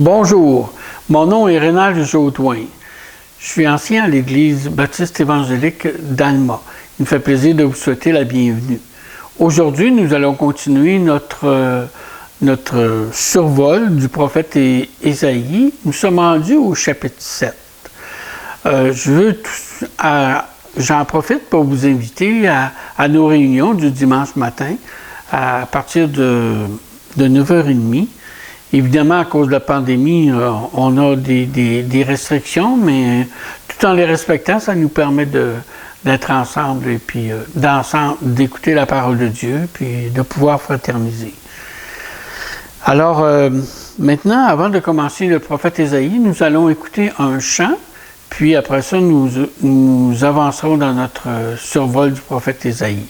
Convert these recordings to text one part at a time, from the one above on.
Bonjour, mon nom est Rénal Jaudoin. Je suis ancien à l'Église baptiste évangélique d'Alma. Il me fait plaisir de vous souhaiter la bienvenue. Aujourd'hui, nous allons continuer notre survol du prophète Ésaïe. Nous sommes rendus au chapitre 7. J'en profite pour vous inviter à nos réunions du dimanche matin à partir de 9h30. Évidemment, à cause de la pandémie, on a des restrictions, mais tout en les respectant, ça nous permet d'être ensemble et puis d'écouter la parole de Dieu, puis de pouvoir fraterniser. Alors, maintenant, avant de commencer le prophète Ésaïe, nous allons écouter un chant, puis après ça, nous avancerons dans notre survol du prophète Ésaïe.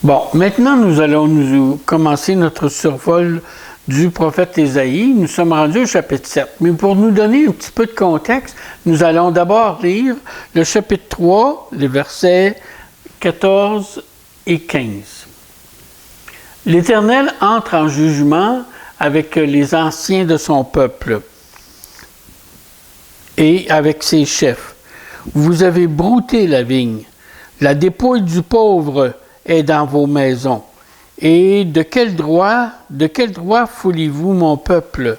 Bon, maintenant nous allons commencer notre survol du prophète Ésaïe. Nous sommes rendus au chapitre 7. Mais pour nous donner un petit peu de contexte, nous allons d'abord lire le chapitre 3, les versets 14 et 15. L'Éternel entre en jugement avec les anciens de son peuple. et avec ses chefs. Vous avez brouté la vigne. La dépouille du pauvre est dans vos maisons. Et de quel droit foulez-vous mon peuple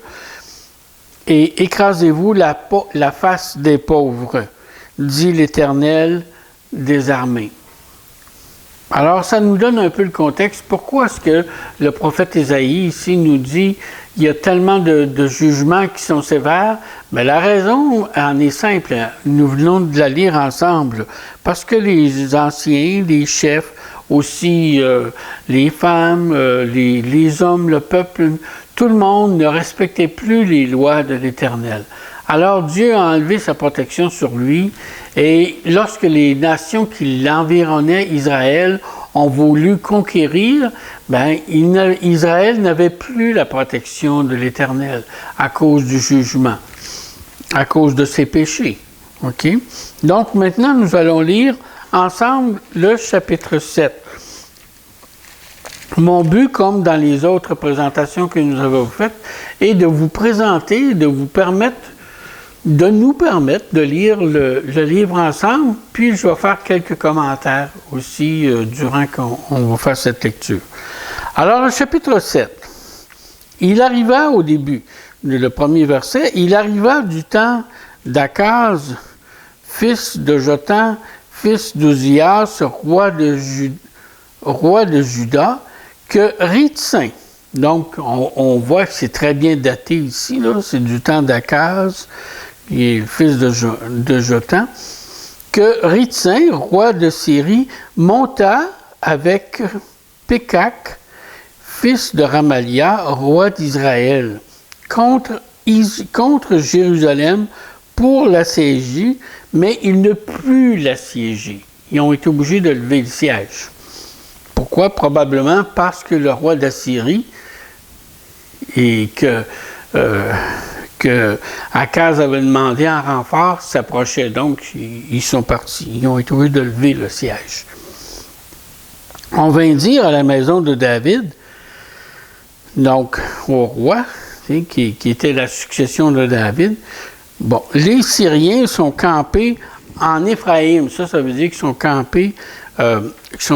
et écrasez-vous la face des pauvres, dit l'Éternel des armées. Alors, ça nous donne un peu le contexte. Pourquoi est-ce que le prophète Ésaïe, ici, nous dit qu'il y a tellement de jugements qui sont sévères? Mais la raison en est simple. Nous venons de la lire ensemble. Parce que les anciens, les chefs, aussi les femmes, les hommes, le peuple, tout le monde ne respectait plus les lois de l'Éternel. Alors Dieu a enlevé sa protection sur lui et lorsque les nations qui l'environnaient, Israël, ont voulu conquérir, Israël n'avait plus la protection de l'Éternel à cause du jugement, à cause de ses péchés. OK? Donc maintenant, nous allons lire ensemble le chapitre 7. Mon but, comme dans les autres présentations que nous avons faites, est de vous présenter, de nous permettre de lire le livre ensemble, puis je vais faire quelques commentaires aussi durant qu'on va faire cette lecture. Alors, le chapitre 7. Il arriva au début, le premier verset, il arriva du temps d'Akaz, fils de Jotham, fils d'Uzias, roi de Juda, que Ritsin, donc on voit que c'est très bien daté ici, là, c'est du temps d'Akaz, qui est le fils de Jotham, que Ritsin, roi de Syrie, monta avec Pékak, fils de Ramalia, roi d'Israël, contre Jérusalem pour l'assiéger, mais il ne put l'assiéger. Ils ont été obligés de lever le siège. Pourquoi? Probablement parce que le roi d'Assyrie et que Akaz avait demandé en renfort s'approchait. Donc, ils sont partis. Ils ont été obligés de lever le siège. On vint dire à la maison de David, donc au roi, qui était la succession de David, bon, les Syriens sont campés en Éphraïm. Ça veut dire qu'ils sont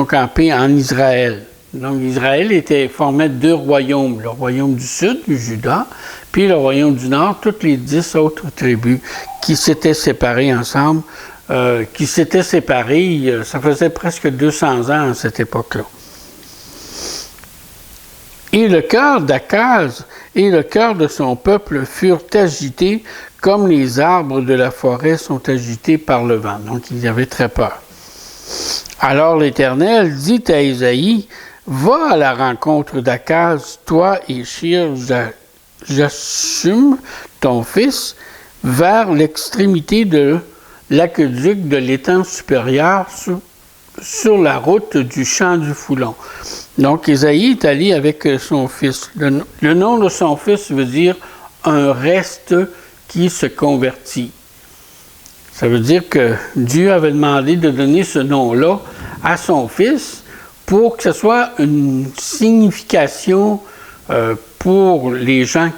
campés en Israël. Donc, Israël formait deux royaumes. Le royaume du sud, du Juda, puis le royaume du nord, toutes les 10 autres tribus qui s'étaient séparées ensemble, ça faisait presque 200 ans à cette époque-là. Et le cœur d'Akaz et le cœur de son peuple furent agités comme les arbres de la forêt sont agités par le vent. Donc, ils avaient très peur. Alors l'Éternel dit à Ésaïe, « Va à la rencontre d'Akaz, toi et Shir-Jashum, ton fils, vers l'extrémité de l'aqueduc de l'étang supérieur sur la route du champ du Foulon. » Donc Ésaïe est allé avec son fils. Le nom de son fils veut dire « un reste qui se convertit ». Ça veut dire que Dieu avait demandé de donner ce nom-là à son fils pour que ce soit une signification pour les gens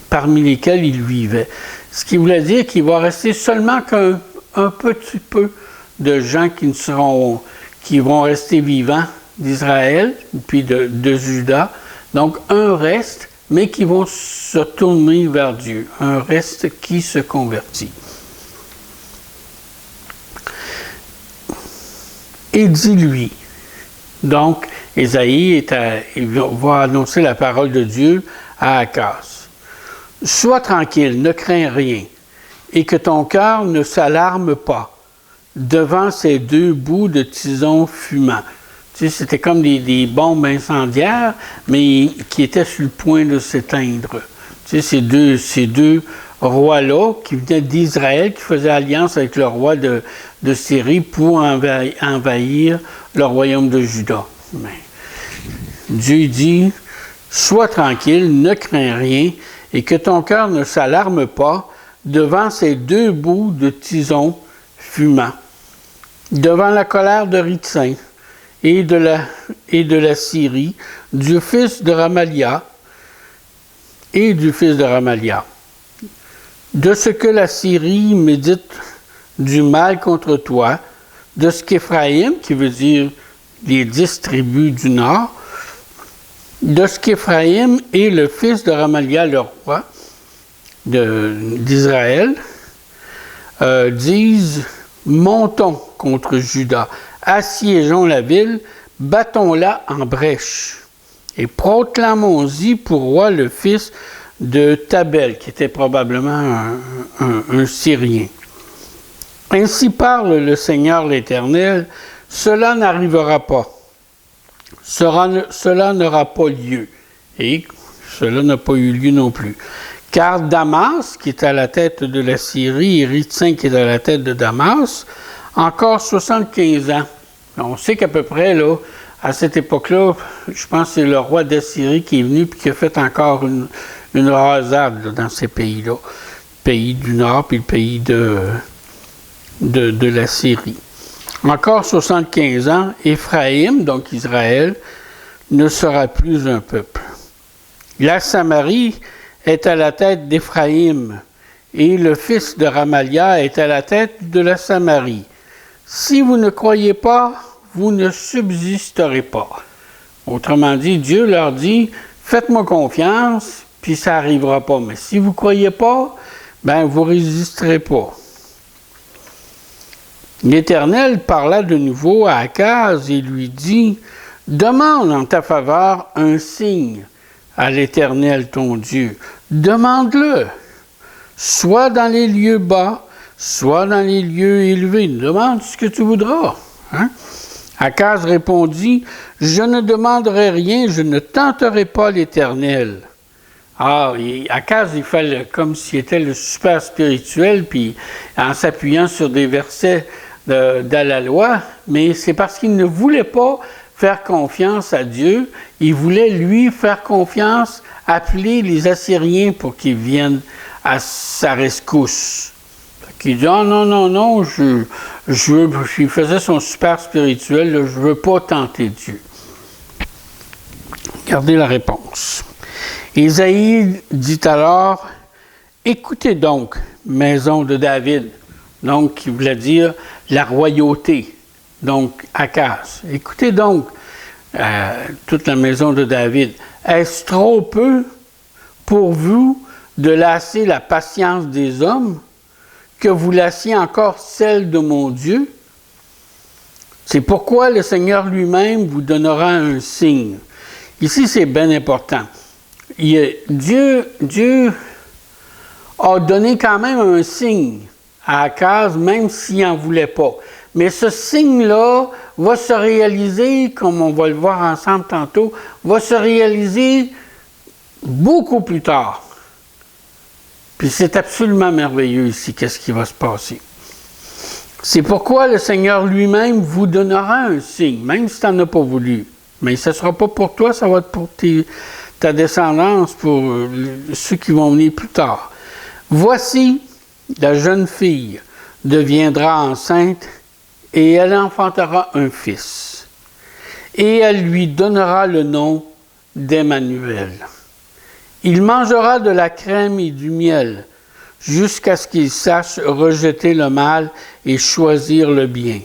parmi lesquels il vivait. Ce qui voulait dire qu'il va rester seulement qu'un petit peu de gens qui vont rester vivants d'Israël, puis de Juda. Donc un reste, mais qui vont se tourner vers Dieu. Un reste qui se convertit. Et dis-lui. Donc, Ésaïe va annoncer la parole de Dieu à Akaz. « Sois tranquille, ne crains rien, et que ton cœur ne s'alarme pas devant ces deux bouts de tison fumant. » Tu sais, c'était comme des bombes incendiaires, mais qui étaient sur le point de s'éteindre. Tu sais, ces deux roi-là, qui venaient d'Israël, qui faisaient alliance avec le roi de Syrie pour envahir le royaume de Juda. Mais Dieu dit, « Sois tranquille, ne crains rien, et que ton cœur ne s'alarme pas devant ces deux bouts de tison fumant, devant la colère de Ritsin et de la Syrie, du fils de Ramalia et du fils de Ramalia. » de ce que la Syrie médite du mal contre toi, de ce qu'Éphraïm, qui veut dire les 10 tribus du nord, de ce qu'Éphraïm est le fils de Ramalia, le roi d'Israël, disent « Montons contre Juda, assiégeons la ville, battons-la en brèche, et proclamons-y pour roi le fils de Tabel, qui était probablement un Syrien. Ainsi parle le Seigneur l'Éternel, cela n'arrivera pas. Cela n'aura pas lieu. Et cela n'a pas eu lieu non plus. Car Damas, qui est à la tête de la Syrie, et Ritsin, qui est à la tête de Damas, encore 75 ans. On sait qu'à peu près, là, à cette époque-là, je pense que c'est le roi d'Assyrie qui est venu et qui a fait encore une rasade là, dans ces pays-là. Le pays du Nord puis le pays de la Syrie. Encore 75 ans, Éphraïm, donc Israël, ne sera plus un peuple. La Samarie est à la tête d'Éphraïm, et le fils de Ramalia est à la tête de la Samarie. Si vous ne croyez pas, vous ne subsisterez pas. Autrement dit, Dieu leur dit, faites-moi confiance, puis ça n'arrivera pas. Mais si vous ne croyez pas, ben vous ne résisterez pas. L'Éternel parla de nouveau à Akaz et lui dit, « Demande en ta faveur un signe à l'Éternel ton Dieu. Demande-le, soit dans les lieux bas, soit dans les lieux élevés. Demande ce que tu voudras. Hein? » Akaz répondit, « Je ne demanderai rien, je ne tenterai pas l'Éternel. » Ah, Akaz, il fait comme s'il était le super spirituel, puis en s'appuyant sur des versets de la loi, mais c'est parce qu'il ne voulait pas faire confiance à Dieu, il voulait, lui, faire confiance, appeler les Assyriens pour qu'ils viennent à sa rescousse. Il dit, oh, non, il faisait son super spirituel, là, je ne veux pas tenter Dieu. Regardez la réponse. Ésaïe dit alors, écoutez donc, maison de David, donc qui voulait dire la royauté, donc Akaz. Écoutez donc, toute la maison de David, est-ce trop peu pour vous de lasser la patience des hommes, que vous lassiez encore celle de mon Dieu? C'est pourquoi le Seigneur lui-même vous donnera un signe. Ici, c'est bien important. Dieu a donné quand même un signe à Akaz, même s'il n'en voulait pas. Mais ce signe-là va se réaliser, comme on va le voir ensemble tantôt, va se réaliser beaucoup plus tard. Puis c'est absolument merveilleux ici, qu'est-ce qui va se passer. C'est pourquoi le Seigneur lui-même vous donnera un signe, même si tu n'en as pas voulu. Mais ce ne sera pas pour toi, ça va être pour ta descendance, pour ceux qui vont venir plus tard. Voici, la jeune fille deviendra enceinte et elle enfantera un fils. Et elle lui donnera le nom d'Emmanuel. Il mangera de la crème et du miel jusqu'à ce qu'il sache rejeter le mal et choisir le bien.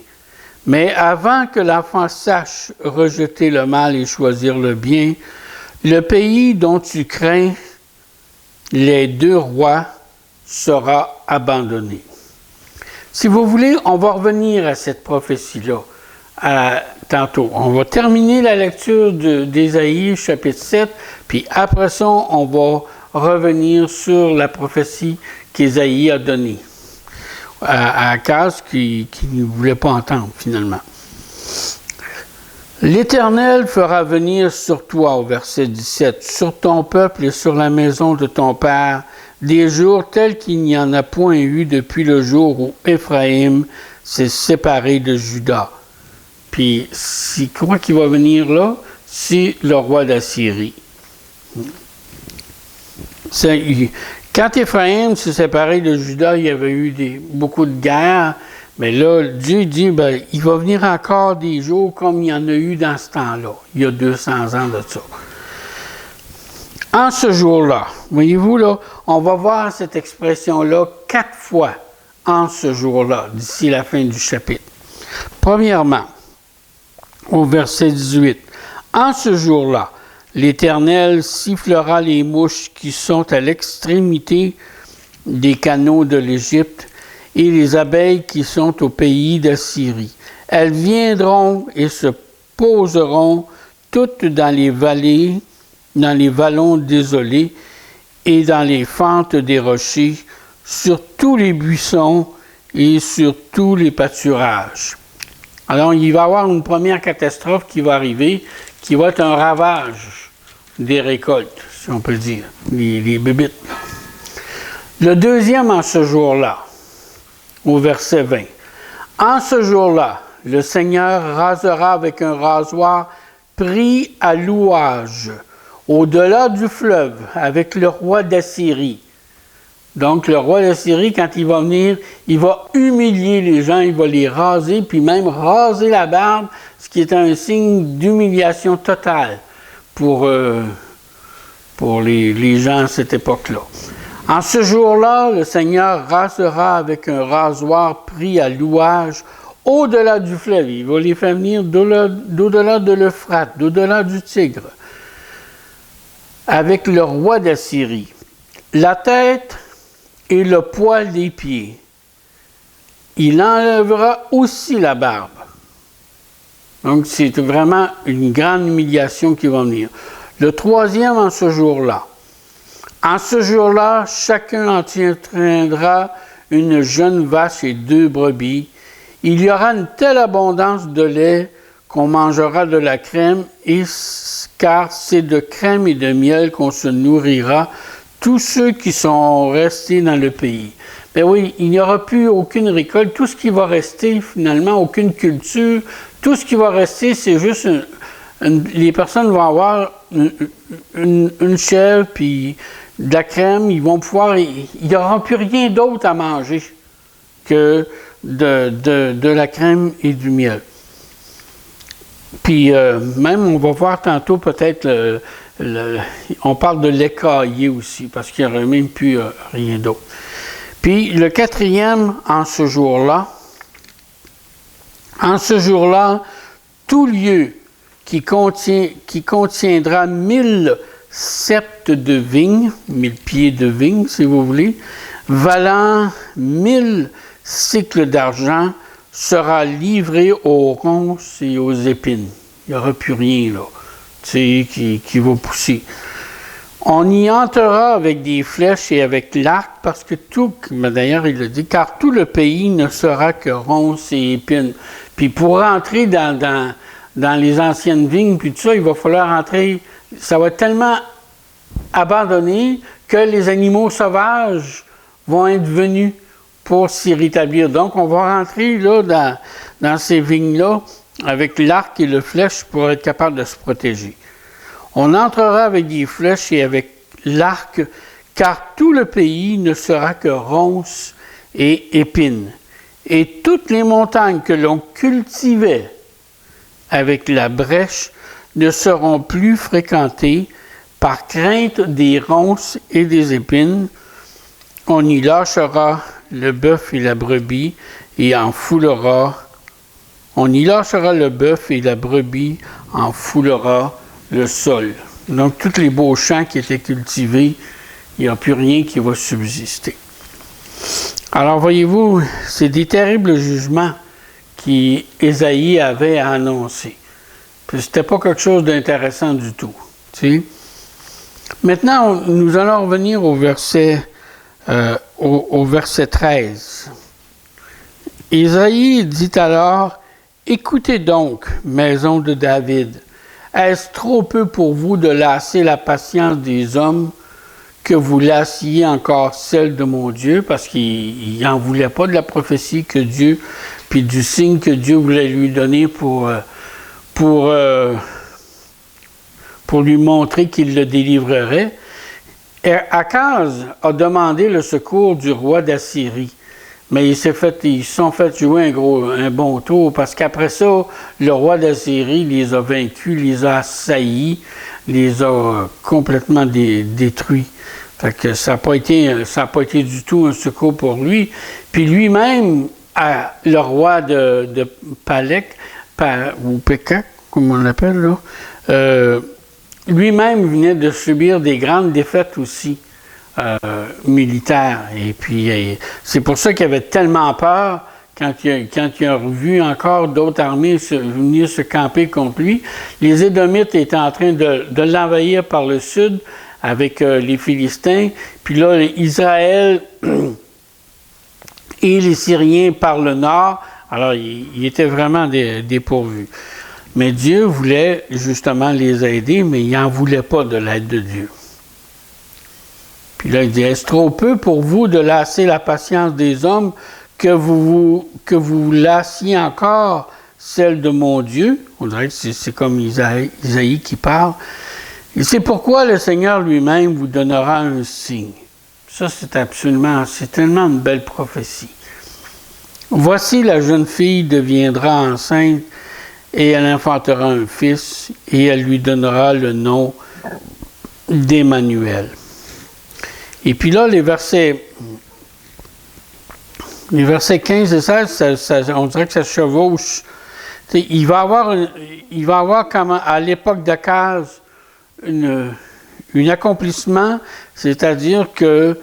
Mais avant que l'enfant sache rejeter le mal et choisir le bien, le pays dont tu crains les 2 rois sera abandonné. Si vous voulez, on va revenir à cette prophétie-là tantôt. On va terminer la lecture d'Ésaïe, chapitre 7, puis après ça, on va revenir sur la prophétie qu'Ésaïe a donnée à Akaz qui ne voulait pas entendre finalement. L'Éternel fera venir sur toi, au verset 17, sur ton peuple et sur la maison de ton père, des jours tels qu'il n'y en a point eu depuis le jour où Éphraïm s'est séparé de Juda. Puis, c'est quoi qui va venir là? C'est le roi d'Assyrie. Quand Éphraïm s'est séparé de Juda, il y avait eu beaucoup de guerres. Mais là, Dieu dit, ben, il va venir encore des jours comme il y en a eu dans ce temps-là, il y a 200 ans de ça. En ce jour-là, voyez-vous, là, on va voir cette expression-là 4 fois en ce jour-là, d'ici la fin du chapitre. Premièrement, au verset 18, en ce jour-là, l'Éternel sifflera les mouches qui sont à l'extrémité des canaux de l'Égypte et les abeilles qui sont au pays d'Assyrie. Elles viendront et se poseront toutes dans les vallées, dans les vallons désolés et dans les fentes des rochers, sur tous les buissons et sur tous les pâturages. Alors, il va y avoir une première catastrophe qui va arriver, qui va être un ravage des récoltes, si on peut dire, les bébites. Le deuxième en ce jour-là, au verset 20. En ce jour-là, le Seigneur rasera avec un rasoir pris à louage, au-delà du fleuve, avec le roi d'Assyrie. Donc, le roi d'Assyrie, quand il va venir, il va humilier les gens, il va les raser, puis même raser la barbe, ce qui est un signe d'humiliation totale pour les gens à cette époque-là. En ce jour-là, le Seigneur rasera avec un rasoir pris à louage au-delà du fleuve. Il va les faire venir d'au-delà de l'Euphrate, d'au-delà du Tigre, avec le roi d'Assyrie. La tête et le poil des pieds. Il enlèvera aussi la barbe. Donc, c'est vraiment une grande humiliation qui va venir. Le troisième en ce jour-là. En ce jour-là, chacun en tiendra une jeune vache et 2 brebis. Il y aura une telle abondance de lait qu'on mangera de la crème, car c'est de crème et de miel qu'on se nourrira, tous ceux qui sont restés dans le pays. Ben oui, il n'y aura plus aucune récolte. Tout ce qui va rester, finalement, aucune culture, tout ce qui va rester, c'est juste les personnes vont avoir une chèvre, puis de la crème, ils vont pouvoir, il n'y aura plus rien d'autre à manger que de la crème et du miel. Puis même, on va voir tantôt peut-être, on parle de lait caillé aussi, parce qu'il n'y aura même plus rien d'autre. Puis le quatrième, en ce jour-là, tout lieu qui contiendra 1000 septes de vigne, 1000 pieds de vigne, si vous voulez, valant 1000 cycles d'argent, sera livré aux ronces et aux épines. Il n'y aura plus rien, là, qui va pousser. On y entrera avec des flèches et avec l'arc, parce que tout, d'ailleurs il le dit, car tout le pays ne sera que ronces et épines. Puis pour rentrer dans les anciennes vignes, puis tout ça, il va falloir entrer, ça va être tellement abandonné que les animaux sauvages vont être venus pour s'y rétablir. Donc, on va rentrer là, dans ces vignes-là avec l'arc et le flèche pour être capable de se protéger. On entrera avec des flèches et avec l'arc, car tout le pays ne sera que ronces et épines. Et toutes les montagnes que l'on cultivait avec la brèche ne seront plus fréquentées par crainte des ronces et des épines. On y lâchera le bœuf et la brebis et en foulera. On y lâchera le bœuf et la brebis en foulera le sol. Donc, tous les beaux champs qui étaient cultivés, il n'y a plus rien qui va subsister. Alors, voyez-vous, c'est des terribles jugements qu'Ésaïe avait à annoncer. Puis, c'était pas quelque chose d'intéressant du tout. Tu sais? Maintenant, nous allons revenir au verset 13. Ésaïe dit alors, « Écoutez donc, maison de David, est-ce trop peu pour vous de lasser la patience des hommes que vous lassiez encore celle de mon Dieu? » Parce qu'il n'en voulait pas de la prophétie que Dieu, puis du signe que Dieu voulait lui donner pour lui montrer qu'il le délivrerait. Et Akaz a demandé le secours du roi d'Assyrie. Mais ils se sont fait jouer un bon tour parce qu'après ça, le roi d'Assyrie les a vaincus, les a assaillis, les a complètement détruits. Fait que ça n'a pas été du tout un secours pour lui. Puis lui-même, le roi de Palek, ou Pekak, comme on l'appelle, là, lui-même venait de subir des grandes défaites aussi militaires. Et puis, c'est pour ça qu'il avait tellement peur quand il a vu encore d'autres armées venir se camper contre lui. Les Édomites étaient en train de l'envahir par le sud avec les Philistins. Puis là, Israël et les Syriens par le nord. Alors, il était vraiment dépourvus. Mais Dieu voulait justement les aider, mais il n'en voulait pas de l'aide de Dieu. Puis là, il dit, est-ce trop peu pour vous de lasser la patience des hommes que vous lassiez encore celle de mon Dieu? On dirait que c'est comme Isaïe qui parle. Et c'est pourquoi le Seigneur lui-même vous donnera un signe. Ça, c'est tellement une belle prophétie. Voici, la jeune fille deviendra enceinte et elle enfantera un fils et elle lui donnera le nom d'Emmanuel. Et puis là, les versets 15 et 16, on dirait que ça se chevauche. T'sais, il va avoir comme à l'époque d'Akaz un accomplissement, c'est-à-dire que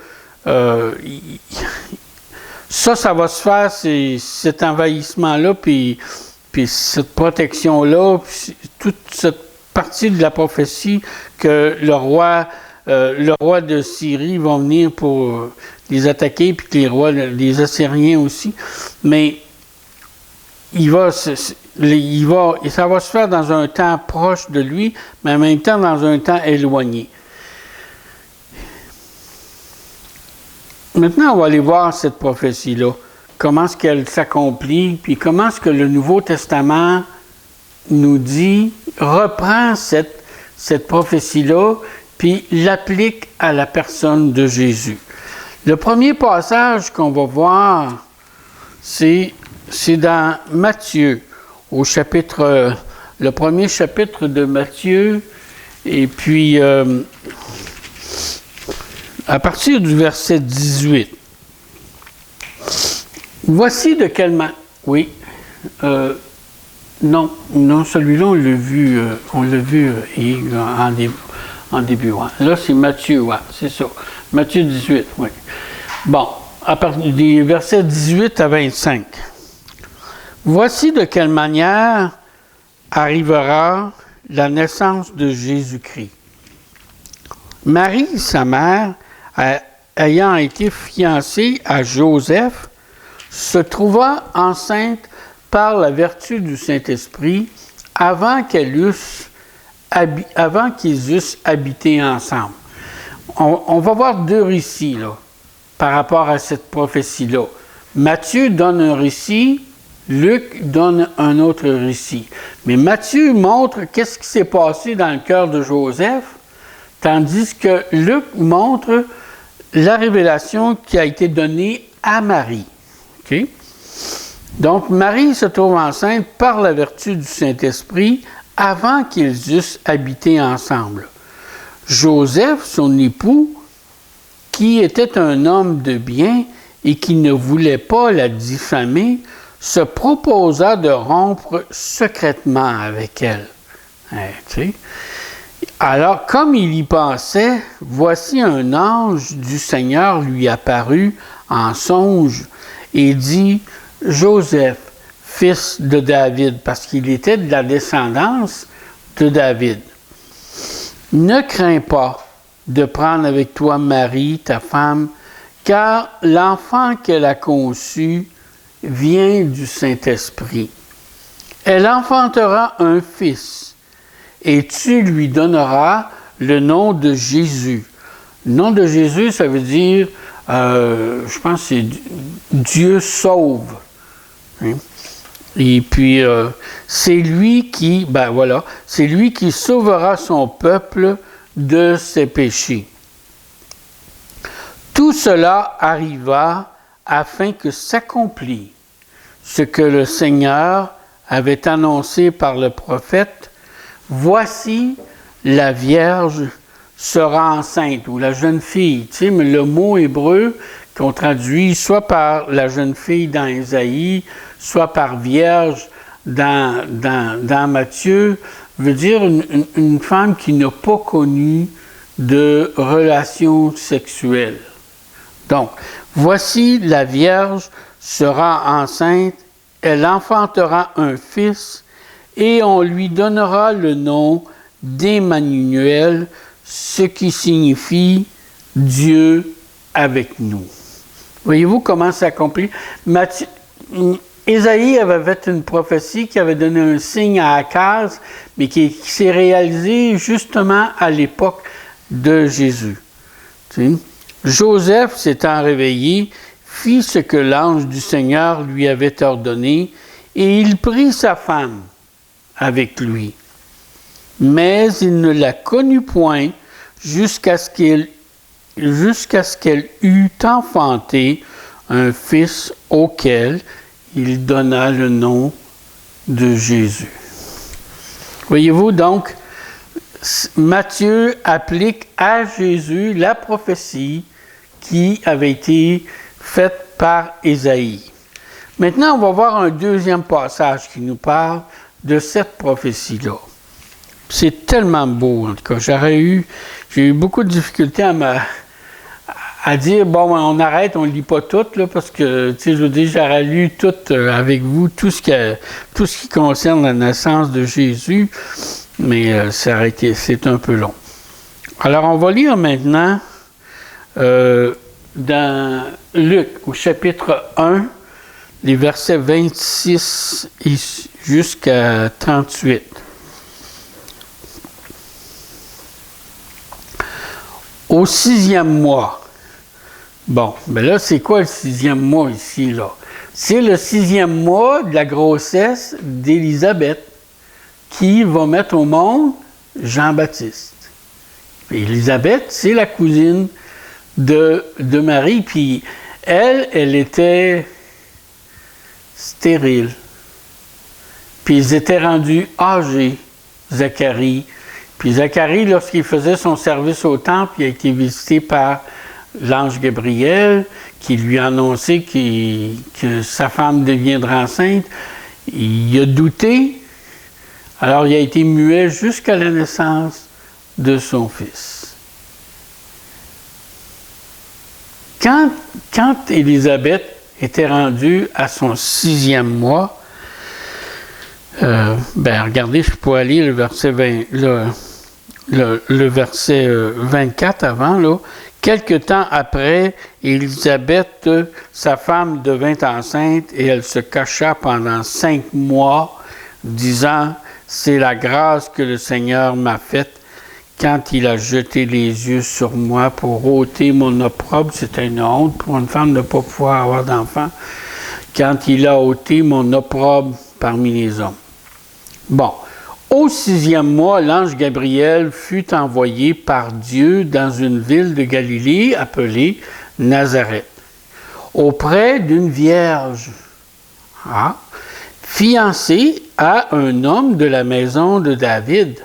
ça va se faire, cet envahissement-là, puis cette protection-là, toute cette partie de la prophétie que le roi de Syrie va venir pour les attaquer, puis que les Assyriens aussi. Mais ça va se faire dans un temps proche de lui, mais en même temps dans un temps éloigné. Maintenant, on va aller voir cette prophétie-là. Comment est-ce qu'elle s'accomplit, puis comment est-ce que le Nouveau Testament nous dit, reprend cette prophétie-là, puis l'applique à la personne de Jésus. Le premier passage qu'on va voir, c'est dans Matthieu, le premier chapitre de Matthieu, et puis à partir du verset 18. Voici de quelle manière... Oui. Non, celui-là, on l'a vu en début. Ouais. Là, c'est Matthieu, ouais, c'est ça. Matthieu 18, oui. Bon, à partir des versets 18 à 25. Voici de quelle manière arrivera la naissance de Jésus-Christ. Marie, sa mère, ayant été fiancée à Joseph, se trouva enceinte par la vertu du Saint-Esprit avant qu'ils eussent habité ensemble. On va voir deux récits là, par rapport à cette prophétie-là. Matthieu donne un récit, Luc donne un autre récit. Mais Matthieu montre qu'est-ce qui s'est passé dans le cœur de Joseph, tandis que Luc montre la révélation qui a été donnée à Marie. Okay? Donc, Marie se trouve enceinte par la vertu du Saint-Esprit avant qu'ils eussent habité ensemble. Joseph, son époux, qui était un homme de bien et qui ne voulait pas la diffamer, se proposa de rompre secrètement avec elle. Alors, comme il y pensait, voici un ange du Seigneur lui apparut en songe et dit, « Joseph, fils de David, parce qu'il était de la descendance de David, ne crains pas de prendre avec toi Marie, ta femme, car l'enfant qu'elle a conçu vient du Saint-Esprit. Elle enfantera un fils, et tu lui donneras le nom de Jésus. » Le nom de Jésus, ça veut dire, je pense que c'est Dieu sauve. Hein? Et puis, c'est lui qui sauvera son peuple de ses péchés. Tout cela arriva afin que s'accomplisse ce que le Seigneur avait annoncé par le prophète. Voici, la Vierge sera enceinte, ou la jeune fille. Tu sais, mais le mot hébreu qu'on traduit soit par la jeune fille dans Ésaïe, soit par Vierge dans Matthieu, veut dire une femme qui n'a pas connu de relation sexuelle. Donc, voici la Vierge sera enceinte, elle enfantera un fils, et on lui donnera le nom d'Emmanuel, ce qui signifie Dieu avec nous. Voyez-vous comment ça s'accomplit? Ésaïe avait fait une prophétie qui avait donné un signe à Akaz, mais qui s'est réalisé justement à l'époque de Jésus. Tu sais? Joseph, s'étant réveillé, fit ce que l'ange du Seigneur lui avait ordonné, et il prit sa femme avec lui. Mais il ne la connut point jusqu'à ce qu'elle eût enfanté un fils auquel il donna le nom de Jésus. Voyez-vous donc, Matthieu applique à Jésus la prophétie qui avait été faite par Ésaïe. Maintenant, on va voir un deuxième passage qui nous parle de cette prophétie-là. C'est tellement beau, en tout cas. J'ai eu beaucoup de difficultés à dire, bon, on arrête, on ne lit pas tout, là, parce que, tu sais, je veux dire, j'aurais lu tout avec vous, tout ce qui concerne la naissance de Jésus, mais c'est un peu long. Alors, on va lire maintenant dans Luc, au chapitre 1, les versets 26 jusqu'à 38. Au 6e mois. Bon, ben là, c'est quoi le 6e mois ici, là? C'est le 6e mois de la grossesse d'Élisabeth qui va mettre au monde Jean-Baptiste. Élisabeth, c'est la cousine de Marie, puis elle était stérile. Puis ils étaient rendus âgés, Zacharie. Puis Zacharie, lorsqu'il faisait son service au temple, il a été visité par l'ange Gabriel, qui lui a annoncé que sa femme deviendra enceinte. Il a douté, alors il a été muet jusqu'à la naissance de son fils. Quand Élisabeth était rendue à son 6e mois, regardez, je peux aller le verset 20, le verset 24 avant, là. Quelque temps après, Élisabeth, sa femme, devint enceinte et elle se cacha pendant 5 mois, disant, « C'est la grâce que le Seigneur m'a faite quand il a jeté les yeux sur moi pour ôter mon opprobre. » C'était une honte pour une femme de ne pas pouvoir avoir d'enfant. « Quand il a ôté mon opprobre parmi les hommes. » Bon. Au 6e mois, l'ange Gabriel fut envoyé par Dieu dans une ville de Galilée appelée Nazareth, auprès d'une vierge, fiancée à un homme de la maison de David,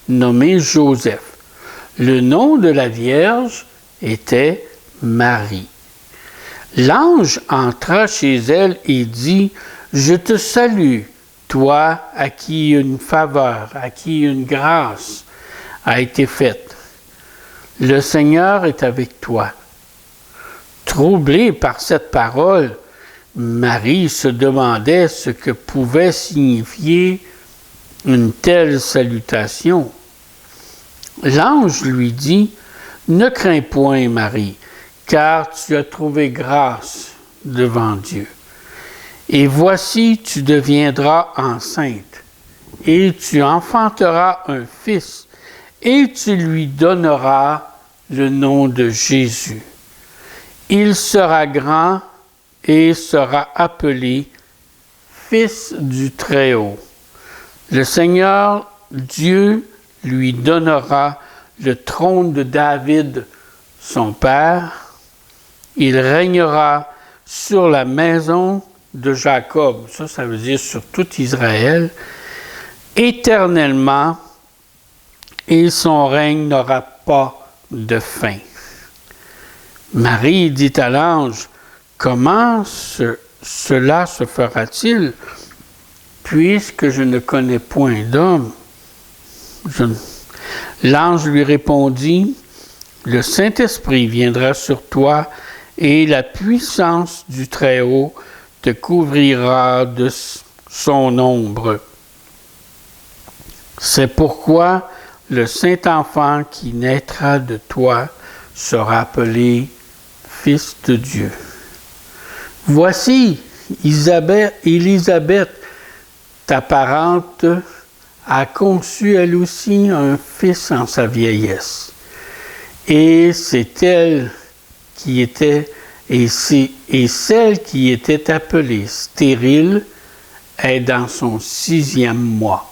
nommé Joseph. Le nom de la vierge était Marie. L'ange entra chez elle et dit, « Je te salue, toi à qui une faveur, à qui une grâce a été faite. Le Seigneur est avec toi. » Troublée par cette parole, Marie se demandait ce que pouvait signifier une telle salutation. L'ange lui dit, « Ne crains point, Marie, car tu as trouvé grâce devant Dieu. Et voici, tu deviendras enceinte, et tu enfanteras un fils, et tu lui donneras le nom de Jésus. Il sera grand et sera appelé Fils du Très-Haut. Le Seigneur Dieu lui donnera le trône de David, son père. Il régnera sur la maison de Jacob. Ça veut dire sur tout Israël, éternellement, et son règne n'aura pas de fin. Marie dit à l'ange, comment cela se fera-t-il, puisque je ne connais point d'homme? L'ange lui répondit, le Saint-Esprit viendra sur toi et la puissance du Très-Haut te couvrira de son ombre. C'est pourquoi le Saint-Enfant qui naîtra de toi sera appelé Fils de Dieu. Voici, Élisabeth, ta parente, a conçu elle aussi un fils en sa vieillesse. Et c'est elle qui était, et celle qui était appelée stérile est dans son 6e mois.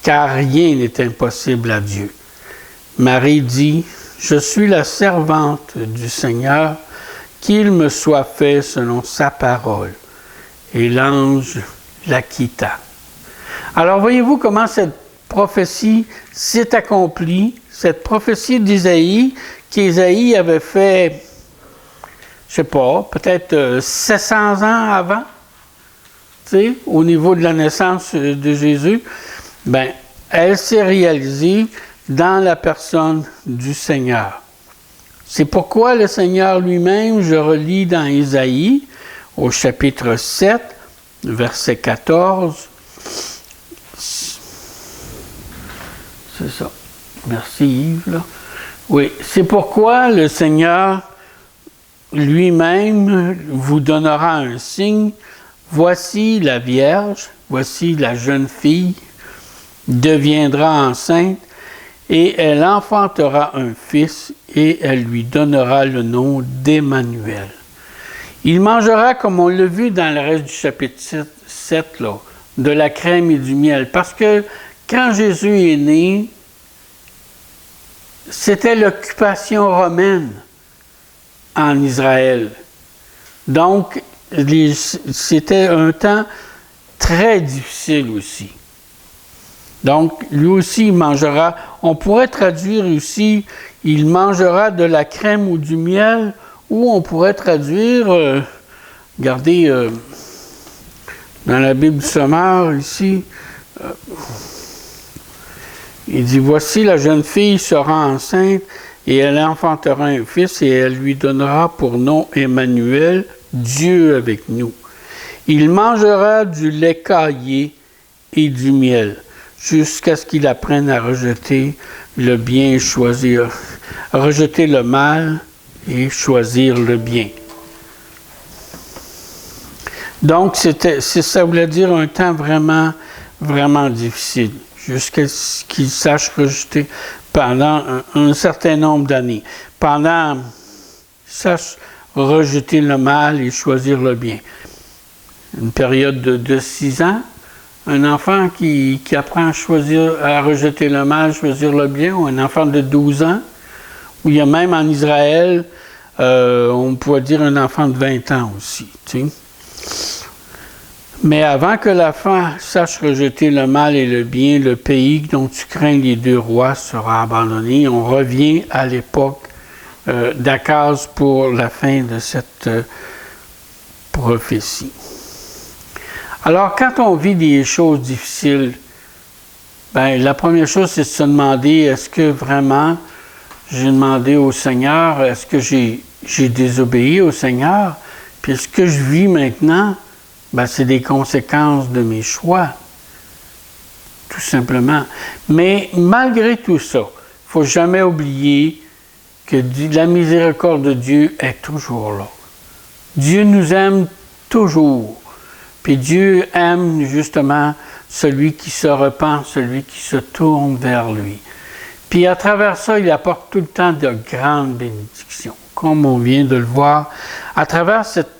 Car rien n'est impossible à Dieu. Marie dit, je suis la servante du Seigneur, qu'il me soit fait selon sa parole. Et l'ange la quitta. Alors voyez-vous comment cette prophétie s'est accomplie, cette prophétie d'Isaïe, qu'Isaïe avait fait, je sais pas, peut-être 700 ans avant, tu sais, au niveau de la naissance de Jésus, ben, elle s'est réalisée dans la personne du Seigneur. C'est pourquoi le Seigneur lui-même, je relis dans Isaïe, au chapitre 7, verset 14. C'est ça. Merci Yves. Là. Oui, c'est pourquoi le Seigneur lui-même vous donnera un signe. Voici la Vierge, voici la jeune fille, deviendra enceinte, et elle enfantera un fils, et elle lui donnera le nom d'Emmanuel. Il mangera, comme on l'a vu dans le reste du chapitre 7, là, de la crème et du miel. Parce que quand Jésus est né, c'était l'occupation romaine en Israël. Donc, c'était un temps très difficile aussi. Donc, lui aussi, il mangera, on pourrait traduire aussi, il mangera de la crème ou du miel, ou on pourrait traduire, regardez, dans la Bible du Sommeur, ici, il dit, voici la jeune fille sera enceinte, et elle enfantera un fils, et elle lui donnera pour nom Emmanuel, Dieu avec nous. Il mangera du lait caillé et du miel, jusqu'à ce qu'il apprenne à rejeter le bien et choisir, rejeter le mal et choisir le bien. Donc, ça voulait dire un temps vraiment, vraiment difficile, jusqu'à ce qu'il sache rejeter pendant un certain nombre d'années. Pendant, il sache rejeter le mal et choisir le bien. Une période de 6 ans, un enfant qui apprend à rejeter le mal, choisir le bien, ou un enfant de 12 ans, ou il y a même en Israël, on pourrait dire un enfant de 20 ans aussi. Tu sais. Mais avant que l'enfant sache rejeter le mal et le bien, le pays dont tu crains les 2 rois sera abandonné. On revient à l'époque d'Akaz pour la fin de cette prophétie. Alors, quand on vit des choses difficiles, ben, la première chose, c'est de se demander, est-ce que vraiment j'ai demandé au Seigneur, est-ce que j'ai désobéi au Seigneur? Puis ce que je vis maintenant, ben, c'est des conséquences de mes choix, tout simplement. Mais malgré tout ça, il ne faut jamais oublier que la miséricorde de Dieu est toujours là. Dieu nous aime toujours. Puis Dieu aime justement celui qui se repent, celui qui se tourne vers lui. Puis à travers ça, il apporte tout le temps de grandes bénédictions, comme on vient de le voir, à travers cette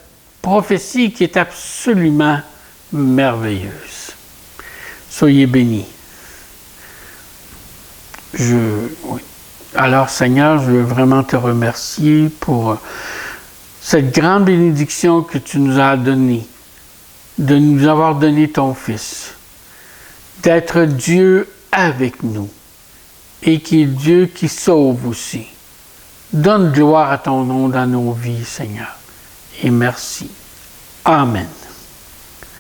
prophétie qui est absolument merveilleuse. Soyez bénis. Oui. Alors Seigneur, je veux vraiment te remercier pour cette grande bénédiction que tu nous as donnée, de nous avoir donné ton Fils, d'être Dieu avec nous et qui est Dieu qui sauve aussi. Donne gloire à ton nom dans nos vies, Seigneur. Et merci. Amen.